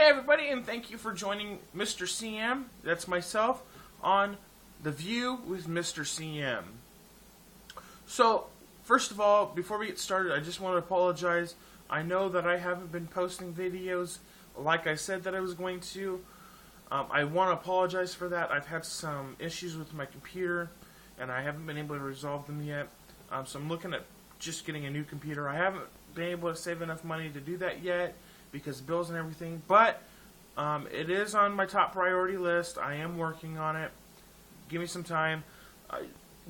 Hey everybody, and thank you for joining Mr. CM, that's myself, on The View with Mr. CM. So, first of all, before we get started, I just want to apologize. I know that I haven't been posting videos like I said that I was going to. I want to apologize for that. I've had some issues with my computer, and I haven't been able to resolve them yet. So I'm looking at just getting a new computer. I haven't been able to save enough money to do that yet, because bills and everything, but it is on my top priority list. I am working on it. Give me some time.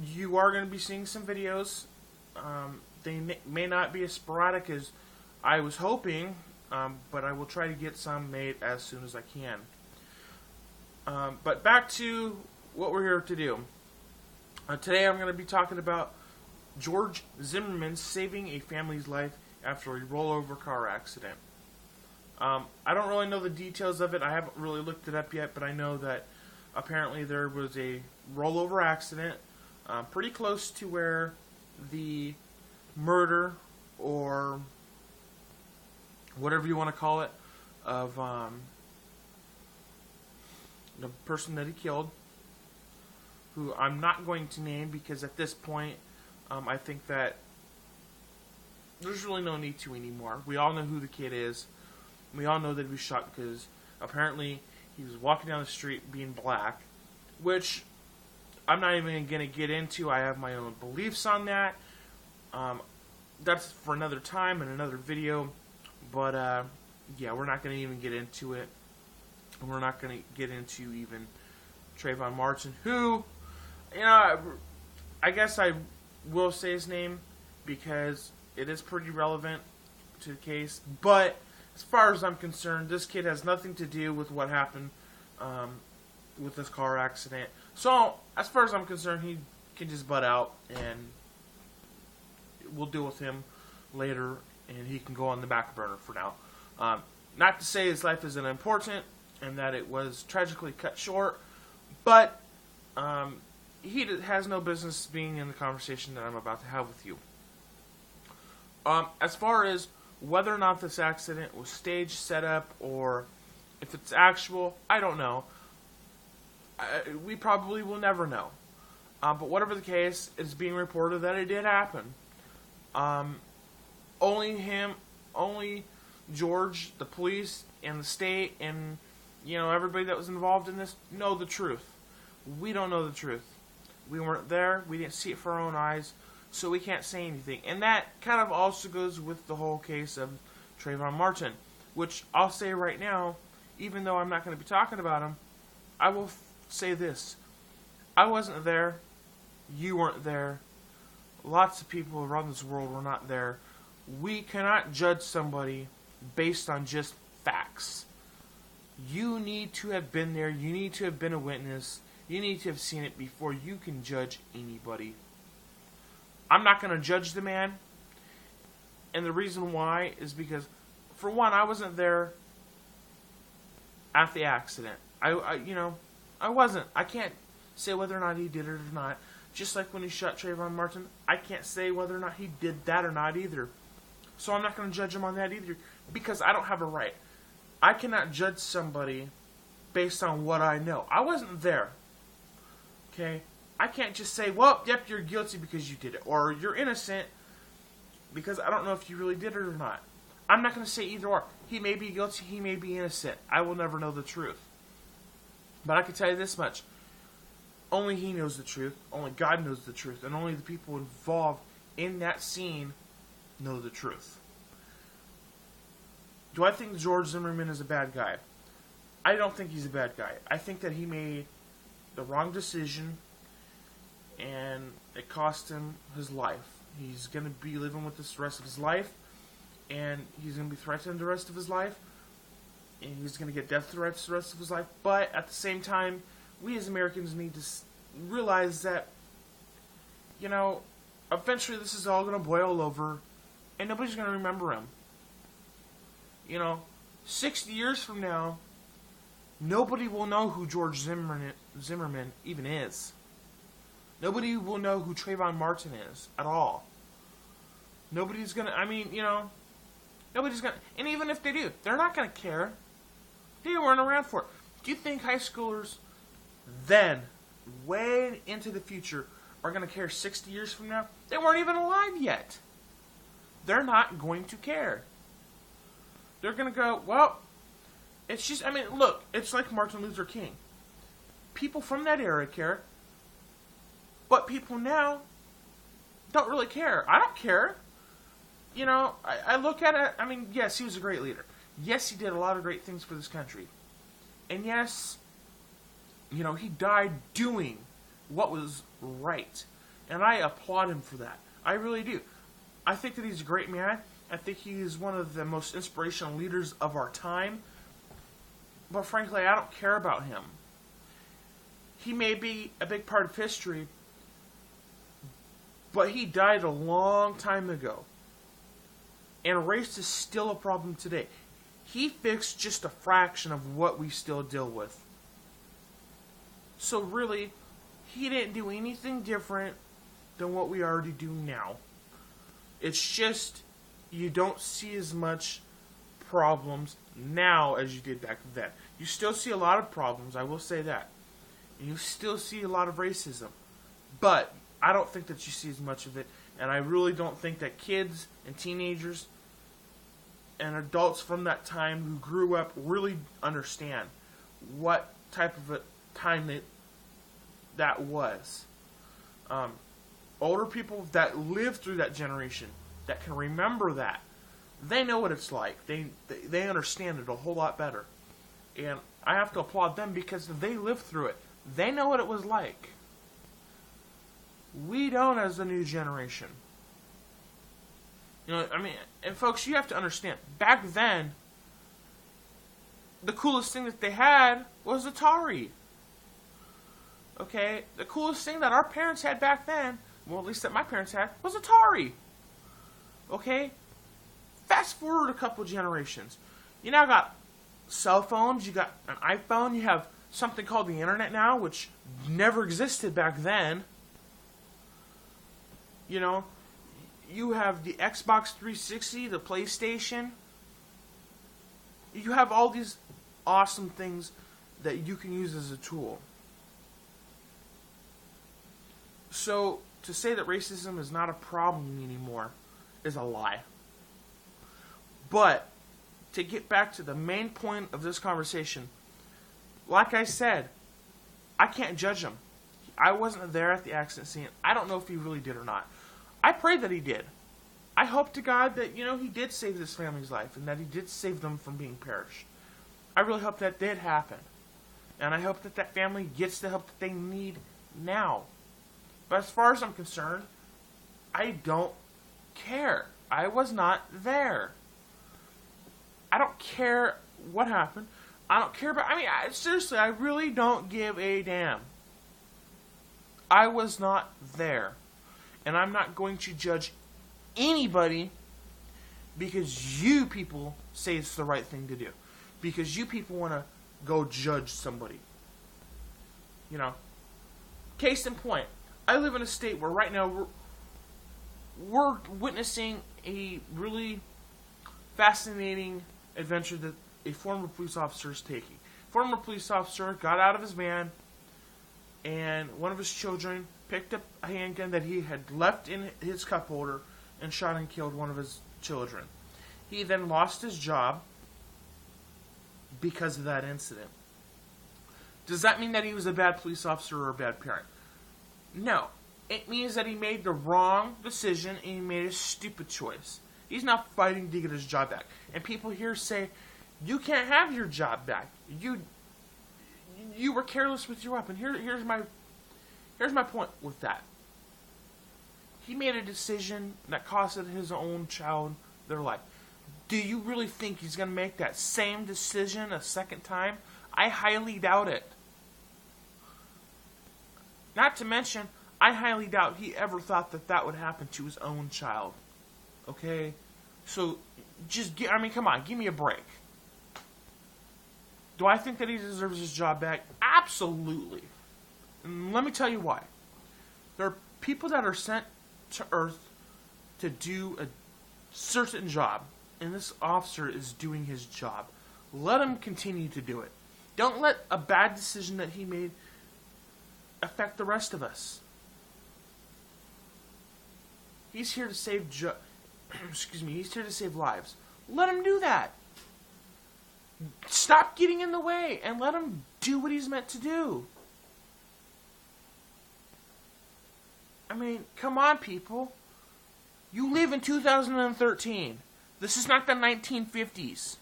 You are going to be seeing some videos. They may not be as sporadic as I was hoping, but I will try to get some made as soon as I can. But back to what we're here to do. Today I'm going to be talking about George Zimmerman saving a family's life after a rollover car accident. I don't really know the details of it. I haven't really looked it up yet, but I know that apparently there was a rollover accident pretty close to where the murder, or whatever you want to call it, of the person that he killed, who I'm not going to name because at this point I think that there's really no need to anymore. We all know who the kid is. We all know that he was shot because apparently he was walking down the street being black, which I'm not even going to get into. I have my own beliefs on that. That's for another time and another video. But, yeah, we're not going to even get into it. We're not going to get into even Trayvon Martin, who, you know, I guess I will say his name because it is pretty relevant to the case. But as far as I'm concerned, this kid has nothing to do with what happened with this car accident. So, as far as I'm concerned, he can just butt out, and we'll deal with him later, and he can go on the back burner for now. Not to say his life isn't important, and that it was tragically cut short, but he has no business being in the conversation that I'm about to have with you. As far as whether or not this accident was staged, set up, or if it's actual, I don't know. We probably will never know. But whatever the case, it's being reported that it did happen. Only George, the police, and the state, and everybody that was involved in this know the truth. We don't know the truth. We weren't there. We didn't see it for our own eyes. So we can't say anything. And that kind of also goes with the whole case of Trayvon Martin, which I'll say right now, even though I'm not going to be talking about him, I will say this. I wasn't there. You weren't there. Lots of people around this world were not there. We cannot judge somebody based on just facts. You need to have been there. You need to have been a witness. You need to have seen it before you can judge anybody. I'm not going to judge the man, and the reason why is because, for one, I wasn't there at the accident. I wasn't. I can't say whether or not he did it or not. Just like when he shot Trayvon Martin, I can't say whether or not he did that or not either. So I'm not going to judge him on that either, because I don't have a right. I cannot judge somebody based on what I know. I wasn't there. Okay? I can't just say, well, yep, you're guilty because you did it, or you're innocent because I don't know if you really did it or not. I'm not going to say either or. He may be guilty, he may be innocent. I will never know the truth. But I can tell you this much. Only he knows the truth, only God knows the truth, and only the people involved in that scene know the truth. Do I think George Zimmerman is a bad guy? I don't think he's a bad guy. I think that he made the wrong decision, and it cost him his life. He's going to be living with this the rest of his life, and he's going to be threatened the rest of his life, and he's going to get death threats the rest of his life. But at the same time, we as Americans need to realize that, eventually this is all going to boil over, and nobody's going to remember him. 60 years from now, nobody will know who George Zimmerman even is. Nobody will know who Trayvon Martin is at all. Nobody's going to, nobody's going to, and even if they do, they're not going to care. They weren't around for it. Do you think high schoolers then, way into the future, are going to care 60 years from now? They weren't even alive yet. They're not going to care. They're going to go, well, it's just, I mean, look, it's like Martin Luther King. People from that era care, but people now don't really care. I don't care. You know, I look at it, I mean, yes, he was a great leader. Yes, he did a lot of great things for this country. And yes, you know, he died doing what was right. And I applaud him for that. I really do. I think that he's a great man. I think he is one of the most inspirational leaders of our time. But frankly, I don't care about him. He may be a big part of history, but he died a long time ago. And race is still a problem today. He fixed just a fraction of what we still deal with. So really, he didn't do anything different than what we already do now. It's just you don't see as much problems now as you did back then. You still see a lot of problems, I will say that. And you still see a lot of racism. But I don't think that you see as much of it. And I really don't think that kids and teenagers and adults from that time who grew up really understand what type of a time that was. Older people that lived through that generation, that can remember that, they know what it's like. They understand it a whole lot better. And I have to applaud them because they lived through it. They know what it was like. We don't as the new generation. You know, I mean, and folks, you have to understand, back then, the coolest thing that they had was Atari. Okay? The coolest thing that our parents had back then, well, at least that my parents had, was Atari. Okay? Fast forward a couple generations. You now got cell phones, you got an iPhone, you have something called the internet now, which never existed back then. You know, you have the Xbox 360, the PlayStation. You have all these awesome things that you can use as a tool. So, to say that racism is not a problem anymore is a lie. But, to get back to the main point of this conversation, like I said, I can't judge him. I wasn't there at the accident scene. I don't know if he really did or not. I pray that he did. I hope to God that, you know, he did save this family's life and that he did save them from being perished. I really hope that did happen. And I hope that that family gets the help that they need now. But as far as I'm concerned, I don't care. I was not there. I don't care what happened. I don't care about... I mean, seriously, I really don't give a damn. I was not there. And I'm not going to judge anybody because you people say it's the right thing to do. Because you people want to go judge somebody. You know. Case in point. I live in a state where right now we're witnessing a really fascinating adventure that a former police officer is taking. Former police officer got out of his van and one of his children picked up a handgun that he had left in his cup holder and shot and killed one of his children. He then lost his job because of that incident. Does that mean that he was a bad police officer or a bad parent? No. It means that he made the wrong decision and he made a stupid choice. He's not fighting to get his job back. And people here say, you can't have your job back. You were careless with your weapon. Here's my point with that. He made a decision that costed his own child their life. Do you really think he's going to make that same decision a second time? I highly doubt it. Not to mention, I highly doubt he ever thought that that would happen to his own child. Okay? So, come on, give me a break. Do I think that he deserves his job back? Absolutely. And let me tell you why. There are people that are sent to Earth to do a certain job, and this officer is doing his job. Let him continue to do it. Don't let a bad decision that he made affect the rest of us. He's here to save he's here to save lives. Let him do that. Stop getting in the way and let him do what he's meant to do. I mean, come on, people. You live in 2013. This is not the 1950s.